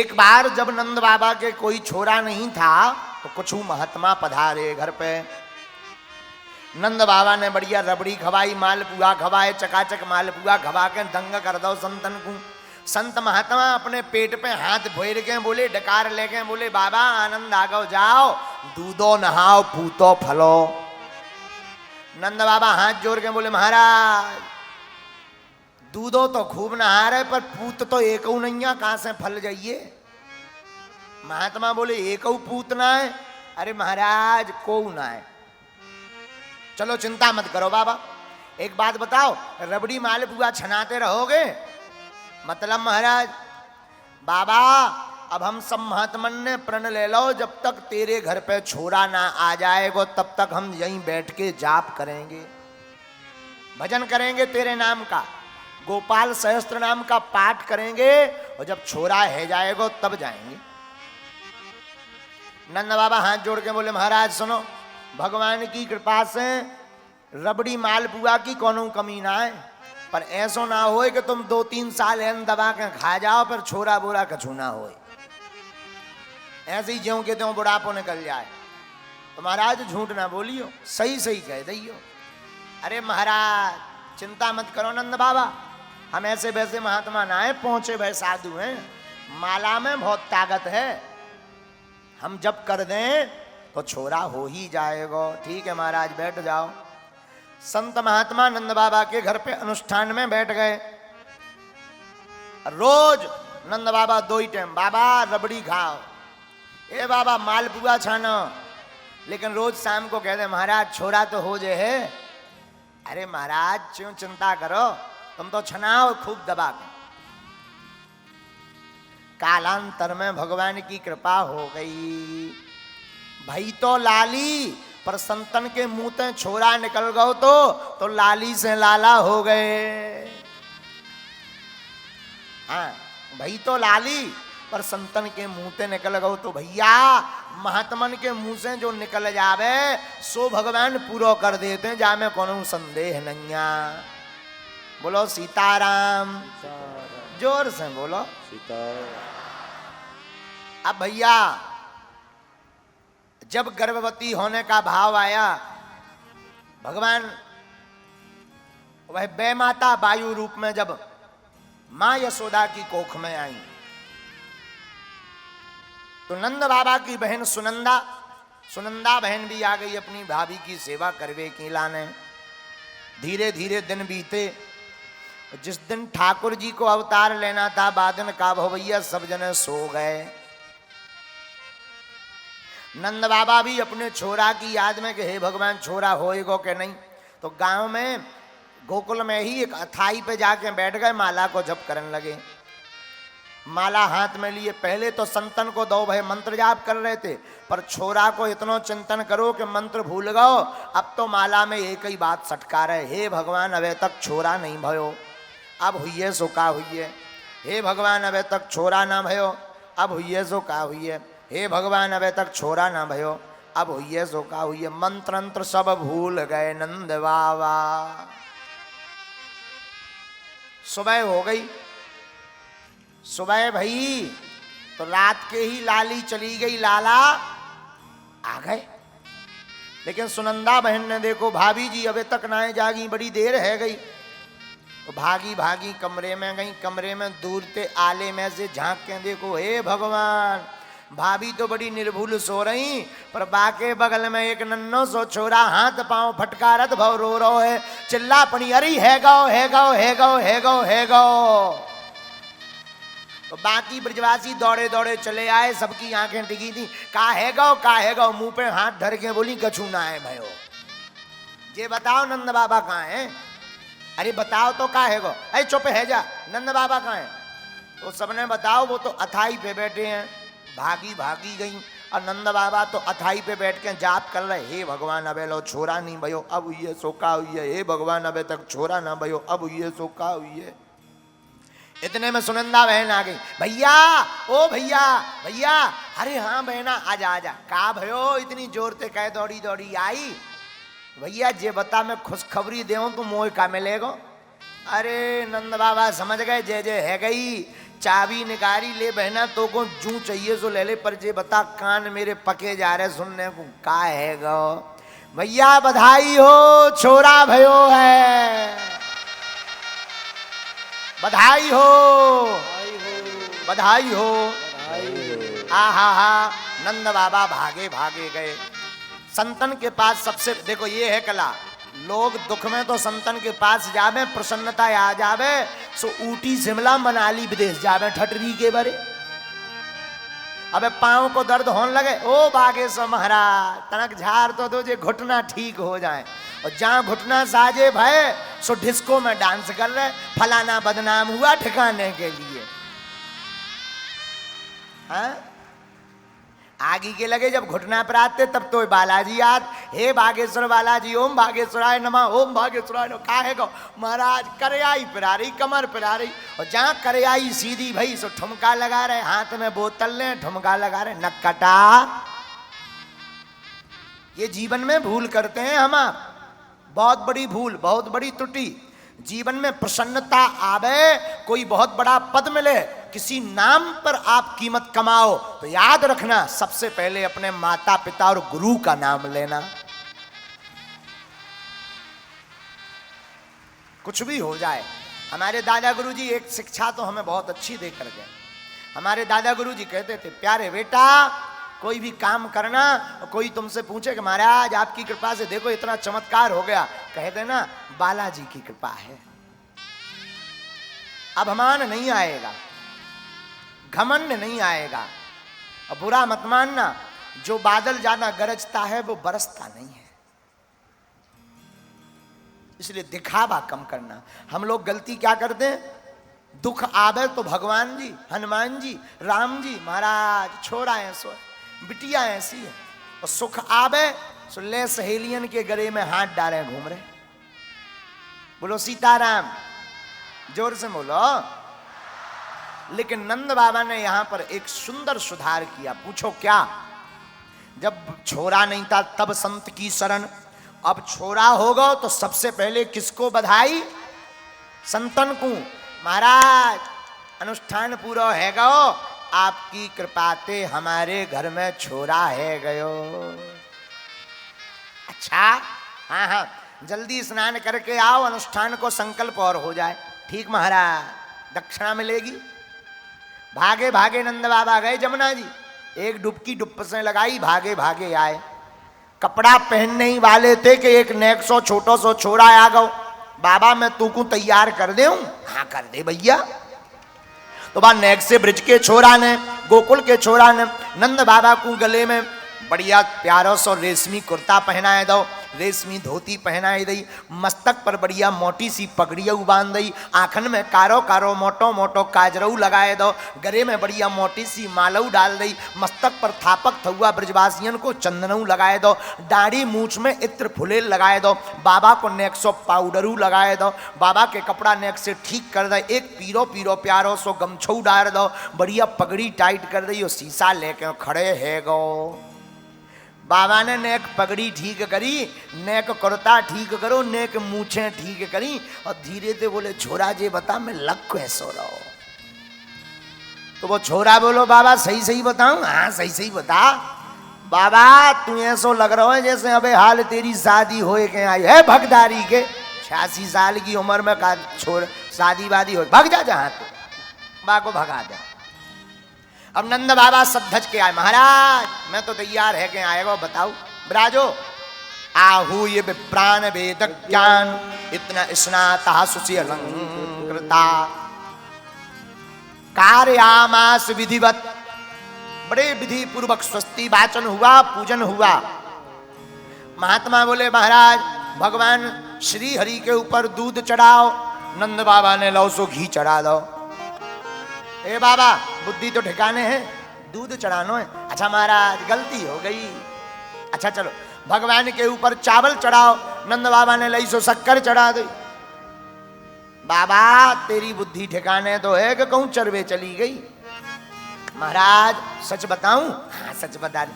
एक बार जब नंद बाबा के कोई छोरा नहीं था तो कुछ महात्मा पधारे घर पे। नंद बाबा ने बढ़िया रबड़ी खवाई, मालपुआ खवाए, चकाचक मालपुआ खवा के दंग कर दो संतन को। संत महात्मा अपने पेट पे हाथ भोर के बोले, डकार लेके बोले, बाबा आनंद आ गो, जाओ दूधो नहाओ पूतो फलो। नंद बाबा हाथ जोड़ के बोले, महाराज दूधो तो खूब नहा रहे पर पूत तो एक नहीं, कहां से फल जाइए। महात्मा बोले, एक पूत ना है। अरे महाराज को ना है। चलो चिंता मत करो बाबा, एक बात बताओ, रबड़ी मालपुआ छनाते रहोगे? मतलब महाराज, बाबा अब हम सब महात्मन ने प्रण ले लो, जब तक तेरे घर पे छोरा ना आ जाएगा तब तक हम यहीं बैठ के जाप करेंगे, भजन करेंगे तेरे नाम का, गोपाल सहस्त्र नाम का पाठ करेंगे, और जब छोरा है जाएगा तब जाएंगे। नंद बाबा हाथ जोड़ के बोले, महाराज सुनो, भगवान की कृपा से रबड़ी मालपुआ की कोनो कमी ना है, पर ऐसो ना होए कि तुम 2-3 साल एन दबा के खा जाओ पर छोरा बोरा कछु ना होए, ऐसे ही ज्यों के त्यों बुढ़ापो निकल जाए। तो महाराज झूठ ना बोलियो, सही सही कह दियो। अरे महाराज चिंता मत करो नंद बाबा, हम ऐसे वैसे महात्मा ना है, पहुंचे भय साधु हैं, माला में बहुत ताकत है, हम जब कर दें तो छोरा हो ही जाएगा। ठीक है महाराज बैठ जाओ। संत महात्मा नंद बाबा के घर पे अनुष्ठान में बैठ गए। रोज नंद बाबा 2 ही टाइम, बाबा रबड़ी खाओ, ए बाबा मालपुआ छानो, लेकिन रोज शाम को कहते, महाराज छोरा तो हो जे है। अरे महाराज क्यों चिंता करो, तुम तो छनाओ खूब दबा के। कालांतर में भगवान की कृपा हो गई, भाई तो लाली, पर संतन के मुंह से छोरा निकल गओ तो लाली से लाला हो गए। हाँ भाई तो लाली, पर संतन के मुंह से निकल गओ तो भैया महात्मन के मुंह से जो निकल जावे सो भगवान पूरा कर देते हैं, जामे कोनो संदेह नैया। बोलो सीताराम, जोर से बोलो सीताराम। अब भैया जब गर्भवती होने का भाव आया, भगवान वह बै माता वायु रूप में जब मां यशोदा की कोख में आई, तो नंद बाबा की बहन सुनंदा बहन भी आ गई अपनी भाभी की सेवा करवे की लाने। धीरे धीरे दिन बीते, जिस दिन ठाकुर जी को अवतार लेना था बादन का भवैया सब जने सो गए। नंद बाबा भी अपने छोरा की याद में कि हे भगवान छोरा होएगो कि नहीं, तो गांव में गोकुल में ही एक अथाई पे जाके बैठ गए, माला को जप करने लगे। माला हाथ में लिए, पहले तो संतन को 2 भाई मंत्र जाप कर रहे थे, पर छोरा को इतना चिंतन करो कि मंत्र भूल गओ। अब तो माला में एक ही बात सटका रहे, हे भगवान अबे तक छोरा नहीं भयो, अब हुई सो का हुई। हे भगवान अबे तक छोरा ना भयो, अब हुई सो का हुई। हे भगवान अबे तक छोरा ना भयो, अब हुई सो का हुई। मंत्र सब भूल गए नंद बाबा। सुबह हो गई, सुबह भई तो रात के ही लाली चली गई, लाला आ गए। लेकिन सुनंदा बहन ने देखो भाभी जी अबे तक ना जागी, बड़ी देर है गई, तो भागी भागी कमरे में गई। कमरे में दूर ते आले में से झांक के देखो, हे भगवान भाभी तो बड़ी निर्भूल सो रही, पर बाके बगल में एक नन्नो सो छोरा हाथ पांव फटकारत भव रो रो है, चिल्ला पड़ी, अरे है गो है गो है गो है गो है गो। तो बाकी ब्रजवासी दौड़े दौड़े चले आए, सबकी आंखें टिकी थी, का है गो, मुंह पे हाथ धर के बोली कछु ना है भयो। ये बताओ नंद बाबा कहाँ है? अरे बताओ तो का है गो, अरे चुप है जा, नंद बाबा कहाँ है? तो सबने बताओ वो तो अथाई पे बैठे हैं। भागी भागी गई, और नंद बाबा तो अथाई पे बैठ के जाप कर रहे, हे भगवान अबे लो छोरा नहीं भयो, अब ये सोका हुई है। हे भगवान अबे तक छोरा ना भयो, अब ये सोका हुई है। इतने में सुनंदा बहन आ गई, भैया ओ भैया भैया, अरे हाँ बहना आजा आजा, का भयो इतनी जोर से कह दौड़ी दौड़ी आई। भैया जे बता मैं खुशखबरी देऊं तो मोह का मिलेगो। अरे नंद बाबा समझ गए, जय जय है गई चाबी निकारी ले बहना तो को जू चाहिए सो ले ले, पर जे बता कान मेरे पके जा रहे सुनने को का है गो। भैया बधाई हो, छोरा भयो है, बधाई हो, बधाई हो। आहा हा, नंद बाबा भागे भागे गए संतन के पास। सबसे देखो ये है कला, लोग दुख में तो संतन के पास जावे, प्रसन्नता आ जावे सो ऊटी शिमला मनाली विदेश जावे ठटरी के बरे। अबे पांव को दर्द होने लगे, ओ बागेश्वर महाराज तनक झाड़ तो दो जे घुटना ठीक हो जाए। और जहां घुटना साजे भय सो डिस्को में डांस कर रहे, फलाना बदनाम हुआ ठिकाने के लिए। हाँ? आगे के लगे जब घुटना पर आते तब तो बालाजी याद, हे बागेश्वर बालाजी, ओम बागेश्वराय नमः, ओम बागेश्वराय नमः। काहे को महाराज करयाई पिरा रही, कमर पिरा रही, और जहां करयाई सीधी भई सो ठुमका लगा रहे, हाथ में बोतल ले ठुमका लगा रहे। नक्कटा ये जीवन में भूल करते हैं हम, बहुत बड़ी भूल, बहुत बड़ी त्रुटि। जीवन में प्रसन्नता आवे, कोई बहुत बड़ा पद मिले, किसी नाम पर आप कीमत कमाओ तो याद रखना सबसे पहले अपने माता पिता और गुरु का नाम लेना। कुछ भी हो जाए, हमारे दादा गुरुजी एक शिक्षा तो हमें बहुत अच्छी दे कर गए। हमारे दादा गुरुजी कहते थे, प्यारे बेटा कोई भी काम करना, कोई तुमसे पूछे कि महाराज आपकी कृपा से देखो इतना चमत्कार हो गया, कह देना बालाजी की कृपा है। अभिमान नहीं आएगा, घमंड नहीं आएगा। और बुरा मत मानना, जो बादल ज्यादा गरजता है वो बरसता नहीं है, इसलिए दिखावा कम करना। हम लोग गलती क्या करते हैं, दुख आवे तो भगवान जी, हनुमान जी, राम जी महाराज छोड़ा ऐसो बिटिया ऐसी है, और सुख आवे सो ले सहेलियन के गले में हाथ डाले घूम रहे। बोलो सीताराम, जोर से बोलो। लेकिन नंद बाबा ने यहां पर एक सुंदर सुधार किया। पूछो क्या? जब छोरा नहीं था तब संत की शरण, अब छोरा होगा तो सबसे पहले किसको बधाई? संतन को। महाराज अनुष्ठान पूरा है गो, आपकी कृपाते हमारे घर में छोरा है गयो। अच्छा हाँ हाँ, जल्दी स्नान करके आओ, अनुष्ठान को संकल्प और हो जाए। ठीक महाराज, दक्षिणा मिलेगी। भागे भागे नंद बाबा गए जमुना जी, एक डुबकी डुब से लगाई, भागे भागे आए। कपड़ा पहनने ही वाले थे कि एक नेक सो छोटो सो छोरा आ गो। बाबा मैं तू को तैयार कर दे हूं। हाँ कर दे भैया। तो बा नेक से ब्रिज के छोरा ने, गोकुल के छोरा ने नंद बाबा को गले में बढ़िया प्यारो सो रेशमी कुर्ता पहनाए दो, रेशमी धोती पहनाई दई, मस्तक पर बढ़िया मोटी सी पगड़िया बांध दई, आंखन में कारो कारो मोटो मोटो काजरऊ लगाए दो, गले में बढ़िया मोटी सी मालऊ डाल दई, मस्तक पर थापक थुआ ब्रजवासियन को चंदनऊ लगाए दो, दाढ़ी मूछ में इत्र फुलेल लगाए दो, बाबा को नेक सो पाउडरू लगाए दो, बाबा के कपड़ा नेक से ठीक कर दे, एक पीरो पीरो प्यारो सो गमछऊ डाल दो, बढ़िया पगड़ी टाइट कर दई, और शीशा लेके खड़े है गो। बाबा ने नेक पगड़ी ठीक करी, नेक कुर्ता ठीक करो, नेक मूछें ठीक करी, और धीरे से बोले छोरा जी बता मैं लग कैसो रहो। तो वो छोरा बोलो बाबा सही सही बताऊं? हाँ सही सही बता। बाबा तू ऐसो लग रहा है जैसे अबे हाल तेरी शादी होए के आई है भगदारी के, 86 साल की उम्र में का छोड़ शादी वादी हो, भग जा जहां तो। बा को भगा दे। अब नंद बाबा सब धज के आए, महाराज मैं तो तैयार है कि आएगा, बताओ ब्राजो। आहू ये प्राण वेद ज्ञान इतना स्नाता सुचि अलंकृता कार्यामास विधिवत। बड़े विधि पूर्वक स्वस्ति वाचन हुआ, पूजन हुआ। महात्मा बोले महाराज भगवान श्री हरि के ऊपर दूध चढ़ाओ। नंद बाबा ने लो सो घी चढ़ा दो। ए बाबा बुद्धि तो ठिकाने है, दूध चढ़ानो है। अच्छा महाराज गलती हो गई। अच्छा चलो भगवान के ऊपर चावल चढ़ाओ। नंद बाबा ने लई सो शक्कर चढ़ा दी। बाबा तेरी बुद्धि ठिकाने तो है कि कहूं चरवे चली गई। महाराज सच बताऊं? हाँ सच बता दे।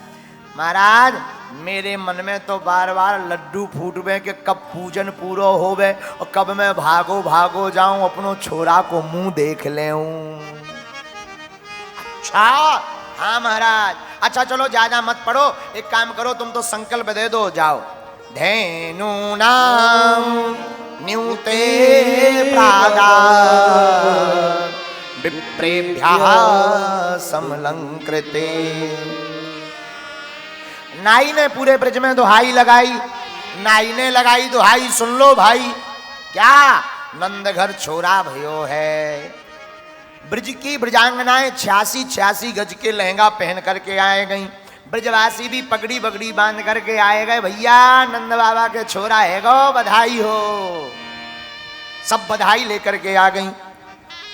महाराज मेरे मन में तो बार बार लड्डू फूटवे कि कब पूजन पूरो होवे और कब मैं भागो भागो जाऊं अपनो छोरा को मुंह देख लेऊं। अच्छा हाँ महाराज, अच्छा चलो ज्यादा मत पढ़ो, एक काम करो तुम तो संकल्प दे दो, जाओ। धेनु नाम न्यूते प्रादा विप्रेभ्यः समलंकृते। नाई ने पूरे ब्रज में दुहाई लगाई, नाई ने लगाई दुहाई, सुन लो भाई, क्या नंद घर छोरा भयो है। ब्रज की ब्रजांगनाएं 86 गज के लहंगा पहन करके आए गई, ब्रजवासी भी पगड़ी बगड़ी बांध करके आए गए, भैया नंद बाबा के छोरा है गो, बधाई हो। सब बधाई लेकर के आ गई।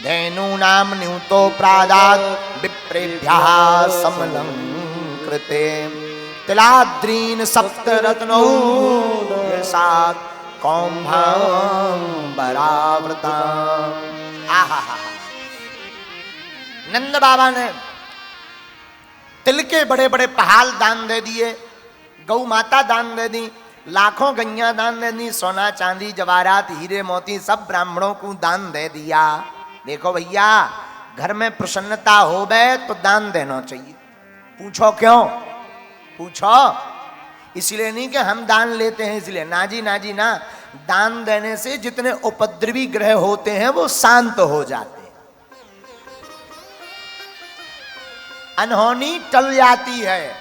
धेनु नाम न्यूतो प्रादात विप्रेभ्यः समलंकृते तिलाद्रीन सप्तरत्नौ सात कौम्भांबरावृता। आहा, नंद बाबा ने तिल के बड़े बड़े पहाड़ दान दे दिए, गौ माता दान दे दी, लाखों गैया दान दे दी, सोना चांदी जवाहरात हीरे मोती सब ब्राह्मणों को दान दे दिया। देखो भैया, घर में प्रसन्नता हो गए तो दान देना चाहिए। पूछो क्यों? पूछो इसलिए नहीं कि हम दान लेते हैं इसलिए, ना जी ना जी ना। दान देने से जितने उपद्रवी ग्रह होते हैं वो शांत हो जाते हैं, अनहोनी टल जाती है।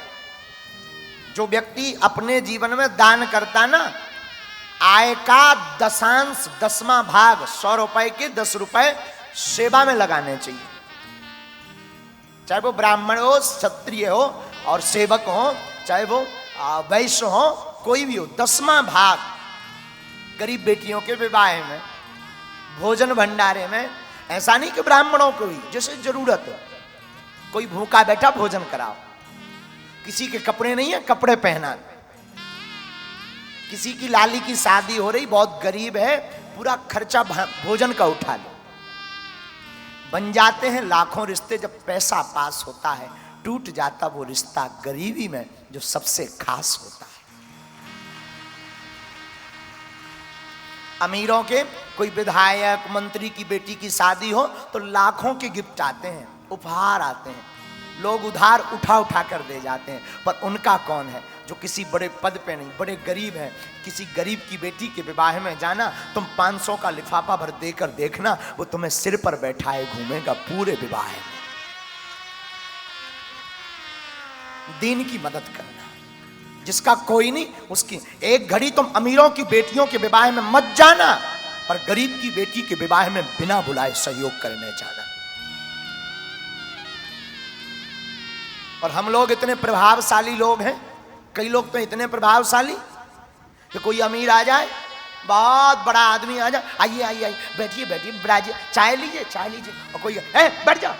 जो व्यक्ति अपने जीवन में दान करता ना, आय का दशांश 10वां भाग 100 रुपए के 10 रुपए सेवा में लगाने चाहिए। चाहे वो ब्राह्मण हो, क्षत्रिय हो और सेवक हो, चाहे वो वैश्य हो, कोई भी हो, 10वां भाग गरीब बेटियों के विवाह में, भोजन भंडारे में। ऐसा नहीं कि ब्राह्मणों को ही जैसे जरूरत हो, कोई भूखा बैठा भोजन कराओ, किसी के कपड़े नहीं है कपड़े पहना, किसी की लाली की शादी हो रही बहुत गरीब है, पूरा खर्चा भोजन का उठा लो। बन जाते हैं लाखों रिश्ते जब पैसा पास होता है, टूट जाता वो रिश्ता गरीबी में जो सबसे खास होता है। अमीरों के कोई विधायक मंत्री की बेटी की शादी हो तो लाखों के गिफ्ट आते हैं, उपहार आते हैं, लोग उधार उठा उठा कर दे जाते हैं। पर उनका कौन है जो किसी बड़े पद पे नहीं, बड़े गरीब हैं। किसी गरीब की बेटी के विवाह में जाना, तुम 500 का लिफाफा भर देकर देखना, वो तुम्हें सिर पर बैठाए घूमेगा पूरे विवाह में। दीन की मदद करना, जिसका कोई नहीं उसकी। एक घड़ी तुम अमीरों की बेटियों के विवाह में मत जाना, पर गरीब की बेटी के विवाह में बिना बुलाए सहयोग करने जाना। और हम लोग इतने प्रभावशाली लोग हैं, कई लोग तो इतने प्रभावशाली कि कोई अमीर आ जाए, बहुत बड़ा आदमी आ जाए, आइए आइए आइए बैठिए बैठिए ब्राजिए, चाय लीजिए चाय लीजिए, और कोई बैठ जाओ,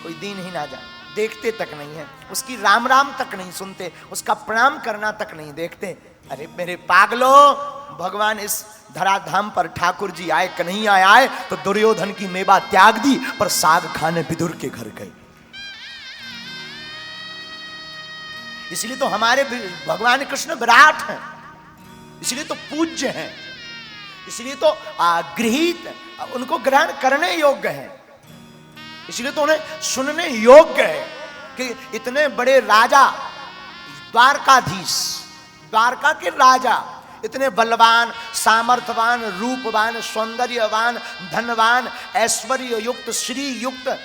कोई दीन ही ना जाए, देखते तक नहीं है, उसकी राम राम तक नहीं सुनते, उसका प्रणाम करना तक नहीं देखते। अरे मेरे पागलों, भगवान इस धराधाम पर ठाकुर जी आए, कन्हैया आए तो दुर्योधन की मेवा त्याग दी, पर साग खाने विदुर के घर गए। इसलिए तो हमारे भगवान कृष्ण विराट हैं, इसलिए तो पूज्य हैं, इसलिए तो गृहीत, उनको ग्रहण करने योग्य हैं, इसलिए तो उन्हें सुनने योग्य है कि इतने बड़े राजा, द्वारकाधीश, द्वारका के राजा, इतने बलवान, सामर्थ्यवान, रूपवान, सौंदर्यवान, धनवान, ऐश्वर्य युक्त, श्री युक्त,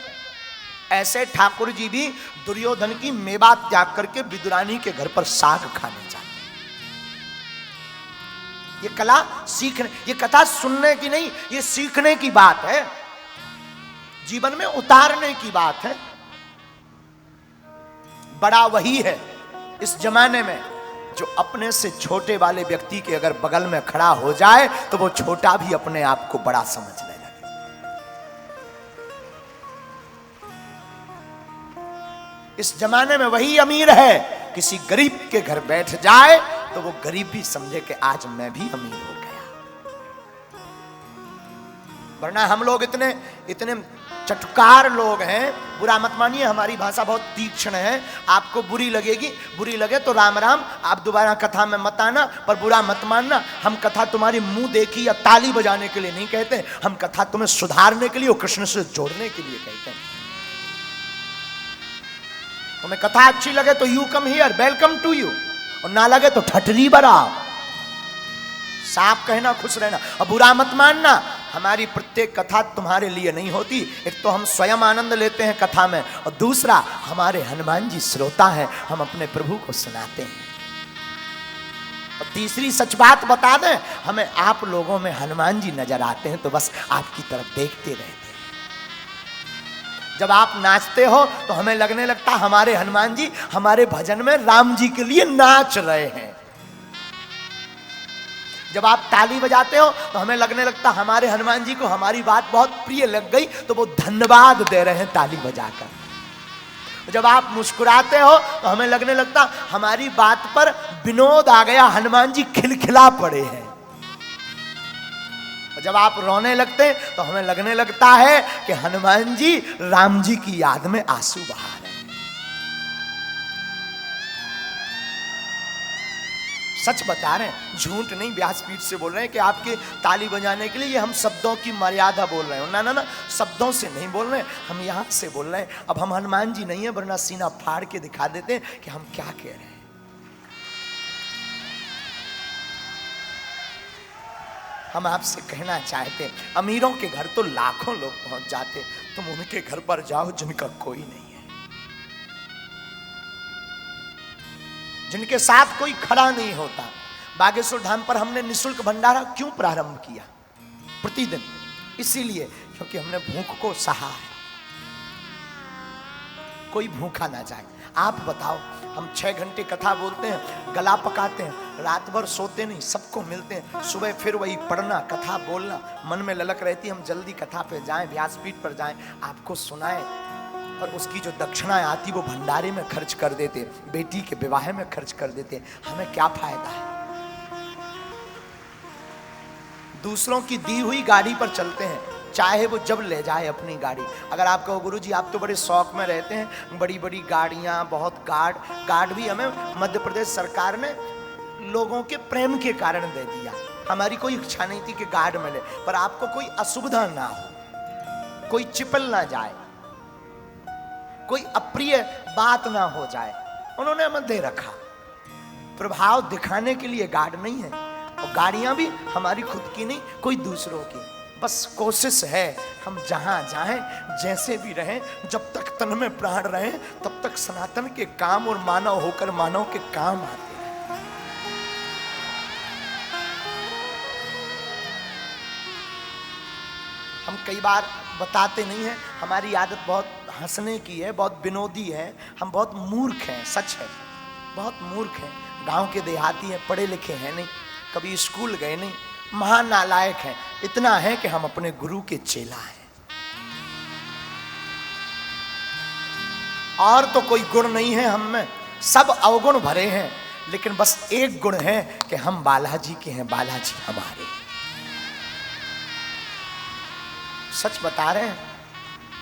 ऐसे ठाकुर जी भी दुर्योधन की मेवा त्याग करके विदुरानी के घर पर साग खाने जाते। ये कला सीखने, ये कथा सुनने की नहीं, ये सीखने की बात है, जीवन में उतारने की बात है। बड़ा वही है इस जमाने में जो अपने से छोटे वाले व्यक्ति के अगर बगल में खड़ा हो जाए तो वो छोटा भी अपने आप को बड़ा समझने लगे। इस जमाने में वही अमीर है, किसी गरीब के घर बैठ जाए तो वो गरीब भी समझे कि आज मैं भी अमीर हो गया। वरना हम लोग इतने इतने चटकार लोग हैं, बुरा मत मानिए, हमारी भाषा बहुत तीक्ष्ण है, आपको बुरी लगेगी, बुरी लगे तो राम राम, आप दोबारा कथा में मत आना, पर बुरा मत मानना। हम कथा तुम्हारी मुंह देखी या ताली बजाने के लिए नहीं कहते, हम कथा तुम्हें सुधारने के लिए और कृष्ण से जोड़ने के लिए कहते हैं। तुम्हें कथा अच्छी लगे तो you come here, welcome to you, और ना लगे तो ठटरी बराओ। साफ कहना, खुश रहना, और बुरा मत मानना। हमारी प्रत्येक कथा तुम्हारे लिए नहीं होती। एक तो हम स्वयं आनंद लेते हैं कथा में, और दूसरा हमारे हनुमान जी श्रोता हैं, हम अपने प्रभु को सुनाते हैं। और तीसरी सच बात बता दें, हमें आप लोगों में हनुमान जी नजर आते हैं तो बस आपकी तरफ देखते रहते हैं। जब आप नाचते हो तो हमें लगने लगता हमारे हनुमान जी हमारे भजन में राम जी के लिए नाच रहे हैं। जब आप ताली बजाते हो तो हमें लगने लगता हमारे हनुमान जी को हमारी बात बहुत प्रिय लग गई, तो वो धन्यवाद दे रहे हैं ताली बजाकर। जब आप मुस्कुराते हो तो हमें लगने लगता हमारी बात पर विनोद आ गया, हनुमान जी खिलखिला पड़े हैं। जब आप रोने लगते हैं तो हमें लगने लगता है कि हनुमान जी राम जी की याद में आंसू बहा रहे हैं। सच बता रहे हैं, झूठ नहीं, व्यासपीठ से बोल रहे हैं कि आपके ताली बजाने के लिए ये हम शब्दों की मर्यादा बोल रहे हैं। ना ना ना, शब्दों से नहीं बोल रहे हैं, हम यहाँ से बोल रहे हैं। अब हम हनुमान जी नहीं है, वरना सीना फाड़ के दिखा देते हैं कि हम क्या कह रहे हैं। हम आपसे कहना चाहते हैं, अमीरों के घर तो लाखों लोग पहुंच जाते, तुम उनके घर पर जाओ जिनका कोई नहीं है, जिनके साथ कोई खड़ा नहीं होता। बागेश्वर धाम पर हमने निःशुल्क भंडारा क्यों प्रारंभ किया प्रतिदिन? इसीलिए क्योंकि हमने भूख को सहा है, कोई भूखा ना जाए। आप बताओ, हम 6 घंटे कथा बोलते हैं, गला पकाते हैं, रात भर सोते नहीं, सबको मिलते हैं, सुबह फिर वही पढ़ना, कथा बोलना, मन में ललक रहती हम जल्दी कथा पे जाएं, व्यासपीठ पर जाएं, आपको सुनाएं, और उसकी जो दक्षिणा आती वो भंडारे में खर्च कर देते, बेटी के विवाह में खर्च कर देते। हमें क्या फायदा है? दूसरों की दी हुई गाड़ी पर चलते हैं, चाहे वो जब ले जाए अपनी गाड़ी। अगर आप कहो गुरु जी आप तो बड़े शौक में रहते हैं, बड़ी बड़ी गाड़ियां, बहुत गार्ड भी हमें मध्य प्रदेश सरकार ने लोगों के प्रेम के कारण दे दिया। हमारी कोई इच्छा नहीं थी कि गार्ड मिले, पर आपको कोई असुविधा ना हो, कोई चिपल ना जाए, कोई अप्रिय बात ना हो जाए, उन्होंने हमें दे रखा। प्रभाव दिखाने के लिए गार्ड नहीं है, और गाड़ियां भी हमारी खुद की नहीं, कोई दूसरों की। बस कोशिश है हम जहां जाएं, जैसे भी रहें, जब तक तन में प्राण रहे तब तक सनातन के काम और मानव होकर मानव के काम आते हैं। हम कई बार बताते नहीं हैं, हमारी आदत बहुत हंसने की है, बहुत विनोदी है, हम बहुत मूर्ख हैं, सच है, बहुत मूर्ख हैं। गांव के देहाती हैं, पढ़े लिखे हैं नहीं, कभी स्कूल गए नहीं, महान नालायक हैं। इतना है कि हम अपने गुरु के चेला हैं, और तो कोई गुण नहीं है हम में, सब अवगुण भरे हैं, लेकिन बस एक गुण है कि हम बालाजी के हैं, बालाजी हमारे। सच बता रहे हैं,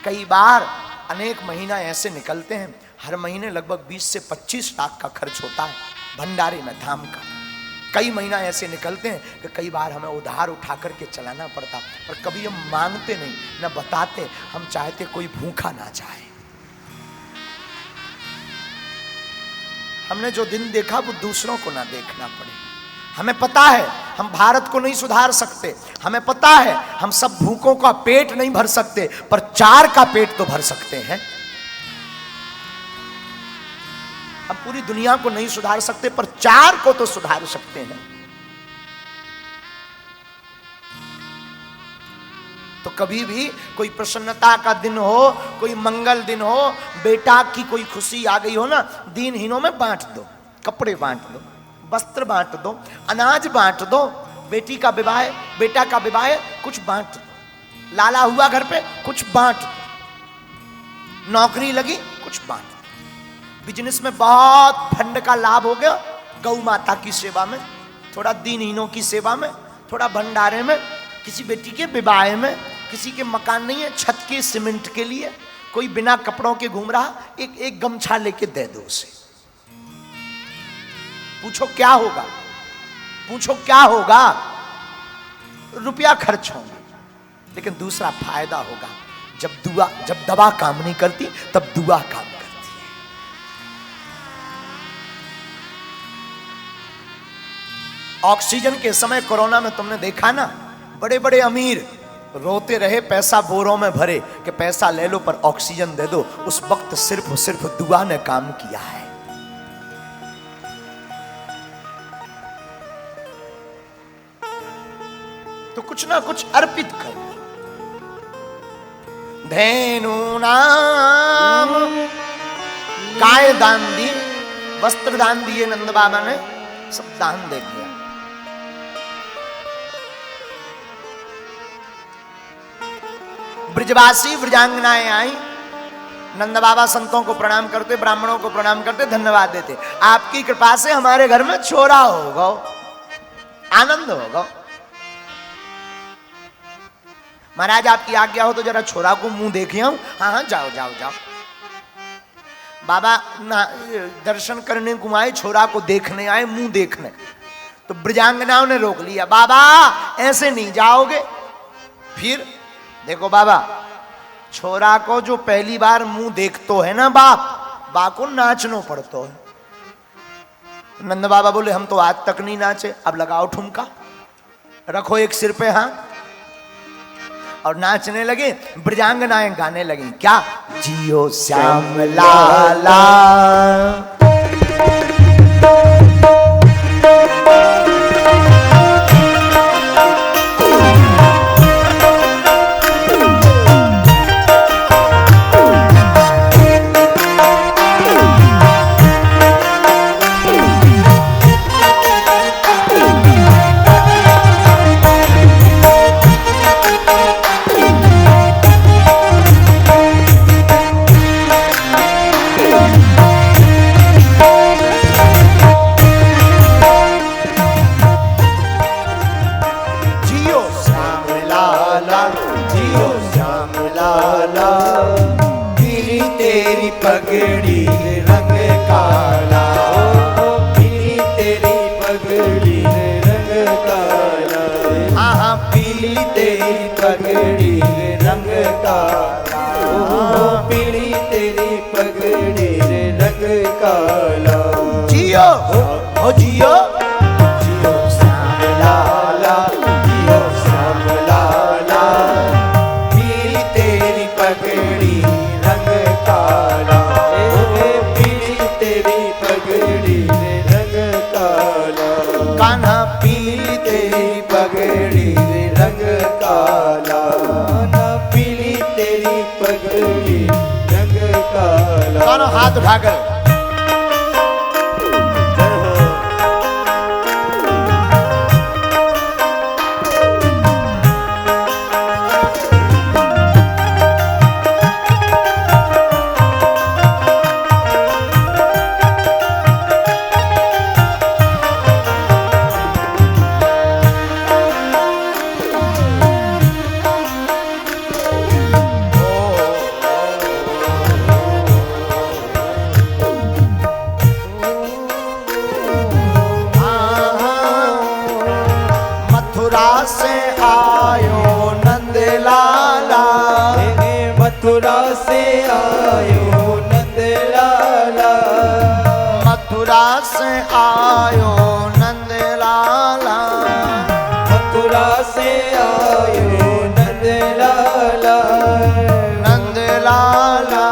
कई बार अनेक महीना ऐसे निकलते हैं, हर महीने लगभग 20 से 25 लाख का खर्च होता है भंडारे में, धाम का। कई महीना ऐसे निकलते हैं कि कई बार हमें उधार उठा करके चलाना पड़ता, पर कभी हम मांगते नहीं, न बताते, हम चाहते कोई भूखा ना जाए। हमने जो दिन देखा वो दूसरों को ना देखना पड़े। हमें पता है हम भारत को नहीं सुधार सकते, हमें पता है हम सब भूखों का पेट नहीं भर सकते, पर 4 का पेट तो भर सकते हैं। हम पूरी दुनिया को नहीं सुधार सकते, पर 4 को तो सुधार सकते हैं। तो कभी भी कोई प्रसन्नता का दिन हो, कोई मंगल दिन हो, बेटा की कोई खुशी आ गई हो ना, दीनहीनों में बांट दो, कपड़े बांट दो, वस्त्र बांट दो, अनाज बांट दो, बेटी का विवाह, बेटा का विवाह, कुछ बांट दो, लाला हुआ घर पे, कुछ बांट दो, नौकरी लगी, कुछ बांट दो, बिजनेस में बहुत फंड का लाभ हो गया, गौ माता की सेवा में, थोड़ा दीनहीनों की सेवा में, थोड़ा भंडारे में, किसी बेटी के विवाह में, किसी के मकान नहीं है, छत के सीमेंट के लिए, कोई बिना कपड़ों के घूम रहा, एक गमछा लेके दे दो उसे। पूछो क्या होगा? पूछो क्या होगा? रुपया खर्च होगा, लेकिन दूसरा फायदा होगा। जब दवा काम नहीं करती तब दुआ काम करती है। ऑक्सीजन के समय कोरोना में तुमने देखा ना, बड़े बड़े अमीर रोते रहे पैसा बोरों में भरे कि पैसा ले लो पर ऑक्सीजन दे दो। उस वक्त सिर्फ सिर्फ दुआ ने काम किया है। तो कुछ ना कुछ अर्पित करो। धेनु नाम काय दान दी, वस्त्र दान दिए नंद बाबा ने, सब दान दे दिया। ब्रजवासी ब्रजांगनाएं आई, नंद बाबा संतों को प्रणाम करते, ब्राह्मणों को प्रणाम करते, धन्यवाद देते। आपकी कृपा से हमारे घर में छोरा होगा, आनंद होगा। महाराज आपकी आज्ञा हो तो जरा छोरा को मुंह देखे आऊं। हाँ हाँ जाओ जाओ जाओ। बाबा दर्शन करने को आए, छोरा को देखने आए, मुंह देखने। तो ब्रजांगनाओं ने रोक लिया, बाबा ऐसे नहीं जाओगे। फिर देखो बाबा, छोरा को जो पहली बार मुंह देखतो है ना बाप को नाचनो पड़तो है। नंद बाबा बोले हम तो आज तक नहीं नाचे, अब लगाओ ठुमका, रखो एक सिर पे हाथ, और नाचने लगे। ब्रजांगनाएं गाने लगी, क्या जियो श्याम लाला, पगड़ी रंग काला, पीली तेरी पगड़ी रंग काला, हाँ हाँ पीली तेरी पगड़ी रंग काला, पीली तेरी पगड़ी रंग काला। जियो हो जियो, जियो श्याम लाला, जियो श्याम लाला, पीली तेरी पगड़ी रंग काला, कान्हा पीली तेरी पगड़ी रंग काला, पीली तेरी पगड़ी रंग काला। दोनों हाथ उठाकर से आयो नंद लाला, मथुरा से आयो नंद लाला, मथुरा से आयो नंद लाला, मथुरा से आयो नंद लाला, नंद लाला,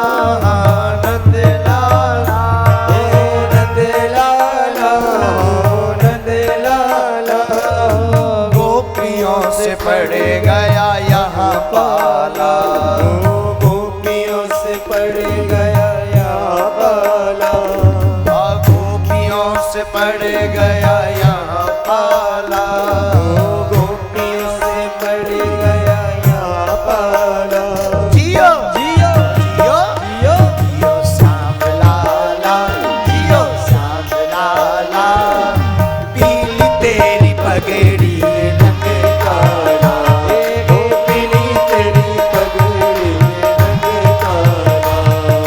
नंद लाला, नंद लाला, नंद लाला, गोपियों से पड़ गया यहाँ पाला, गोपियों से पड़ गया यहाँ पाला, गोपियों से पड़ गया यहाँ पाला, गोपियों से पड़ गया यहाँ पाला। जियो जियो जियो जियो जियो श्याम लाला, जियो श्याम लाला, पीली तेरी पगड़ी रंग काला, पीली तेरी पगड़ी रंग काला,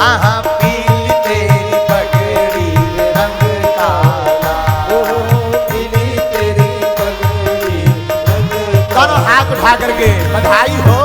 आहा पीली तेरी पगड़ी रंग काला, पीली तेरी पगड़ी रंग काला। दोनों हाथ उठा करके बधाई हो।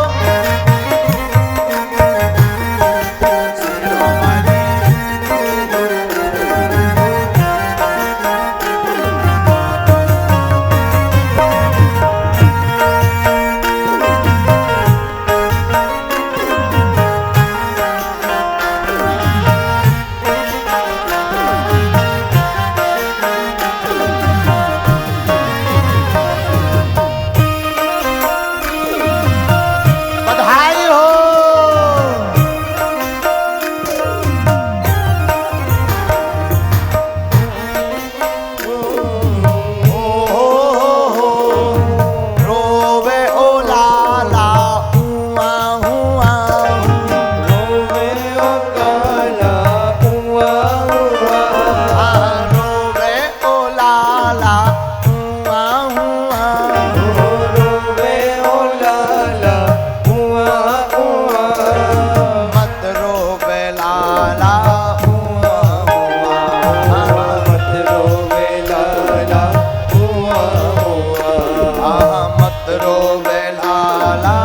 लाला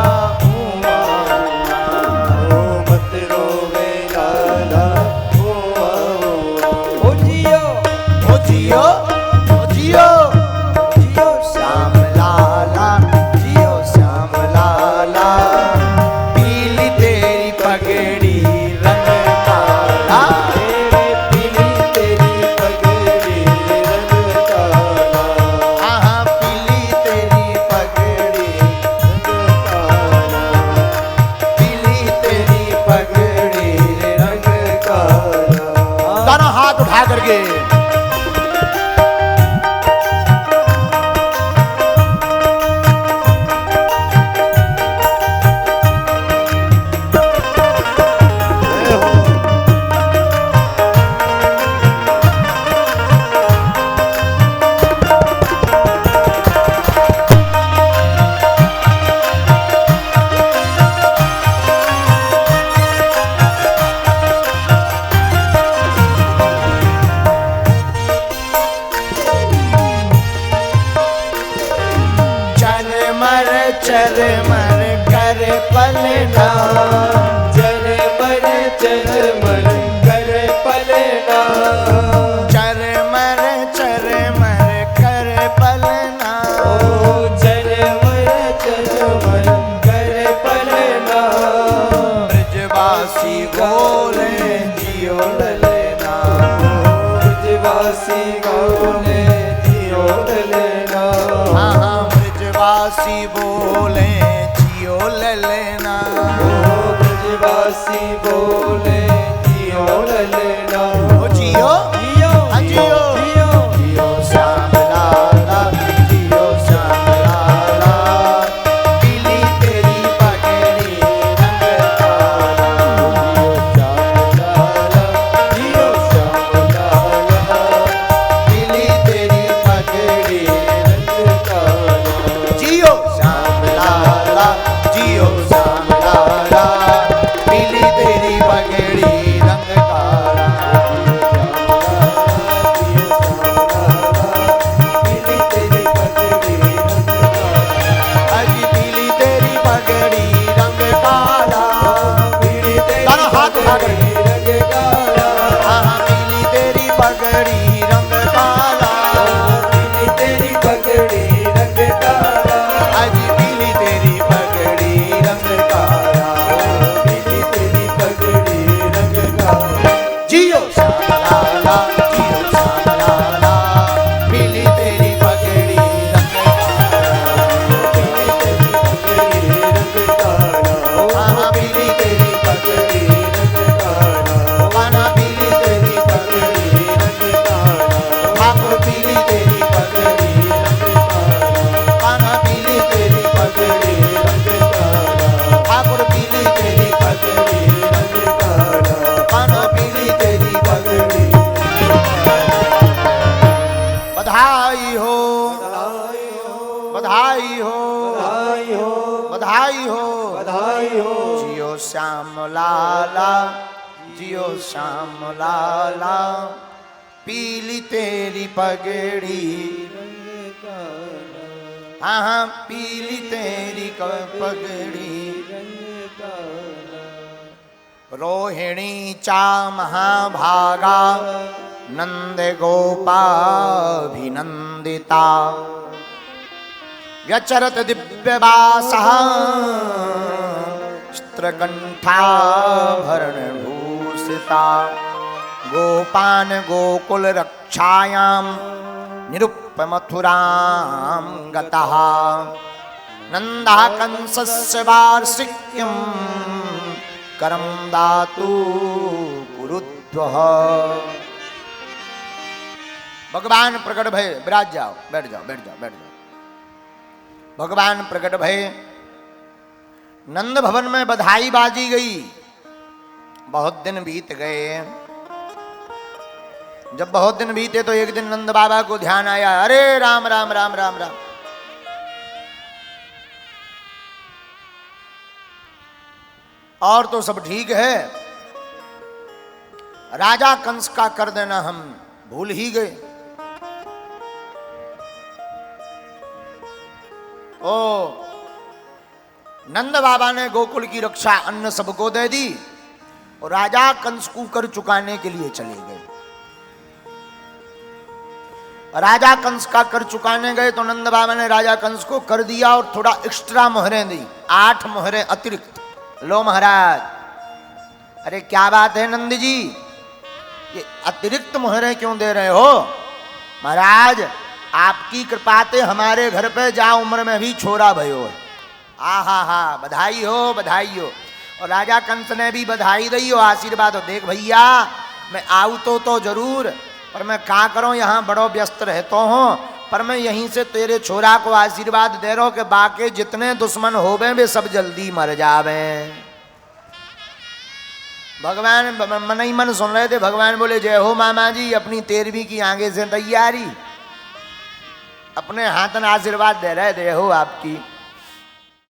मत रोवे लाला ओ जियो ओ जियो ओ जियो जियो श्याम लाला जियो श्याम लाला पीली तेरी पगड़ी रंग काला पीली तेरी पगड़ी रंग काला हाँ पीली तेरी पगड़ी रंग काला पीली तेरी पगड़ी रंग काला दोनों हाथ उठा करके चरमर कर पलना चरमर चरमर कर पलना चरमर चरमर कर पलना ओ चरमर चरमर कर पलना ब्रजवासी बोले जियो ललना ब्रजवासी बोले जियो ललना हाँ हाँ ब्रजवासी बोले जियो ललना ब्रजवासी बोले जियो ललना ओ जियो जियो हाँ जियो जियो जियो श्याम लाला जियो श्याम लाला पीली तेरी पगड़ी रंग काला जियो श्याम लाला पीली तेरी पगड़ी रंग काला जियो श्याम लाला जियो श्याम लाला पीली तेरी पगड़ी रंग काला अजी पीली तेरी पगड़ी रंग काला दोनों हाथ उठा करके हाँ हाँ पीली तेरी पगड़ी रंग काला अजी पीली तेरी पगड़ी रंग काला जियो श्याम लाला जियो श्याम लाला पीली तेरी पगड़ी रंग काला हाँ हाँ पीली तेरी पगड़ी काना पीली तेरी पगड़ी ठाकुर पीली तेरी पगड़ी काना पीली तेरी पगड़ी ठाकुर पीली तेरी पगड़ी काना पीली तेरी पगड़ी बधाई हो बधाई हो बधाई हो जियो श्याम लाला जियो श्याम लाला पीली तेरी पगड़ी हाँ हाँ पीली तेरी पगड़ी रोहिणी चा महाभागा नंद गोपाभिनंदिता व्यचरत दिव्यवासः चित्रकंठाभरण भूषिता गोपान गोकुल रक्षायां निरुप्य मथुरां गतः नन्दाकंसस्य वार्षिक्यं करं दातु कुरुद्वः भगवान प्रकट भय विराज जाओ बैठ जाओ बैठ जाओ बैठ जाओ भगवान प्रकट भय नंद भवन में बधाई बाजी गई बहुत दिन बीत गए जब बहुत दिन बीते तो एक दिन नंद बाबा को ध्यान आया अरे राम राम राम राम राम और तो सब ठीक है राजा कंस का कर देना हम भूल ही गए ओ नंद बाबा ने गोकुल की रक्षा अन्न सबको दे दी और राजा कंस को कर चुकाने के लिए चले गए। राजा कंस का कर चुकाने गए तो नंद बाबा ने राजा कंस को कर दिया और थोड़ा एक्स्ट्रा मोहरें दी, 8 मोहरें अतिरिक्त। लो महाराज। अरे क्या बात है नंद जी, ये अतिरिक्त मोहरें क्यों दे रहे हो? महाराज आपकी कृपा से हमारे घर पे जा उम्र में भी छोरा भयो है। आहा हा, बधाई हो बधाई हो। और राजा कंस ने भी बधाई दी हो, आशीर्वाद हो। देख भैया मैं आऊ तो जरूर, पर मैं क्या करूं, यहाँ बड़ो व्यस्त रहता हूँ, पर मैं यहीं से तेरे छोरा को आशीर्वाद दे रहा हूं कि बाकी जितने दुश्मन होवे वे सब जल्दी मर जावे। भगवान मन ही मन सुन रहे थे। भगवान बोले जय हो मामा जी, अपनी 13वीं की आगे से तैयारी, अपने हाथन आशीर्वाद दे रहे थे हो आपकी।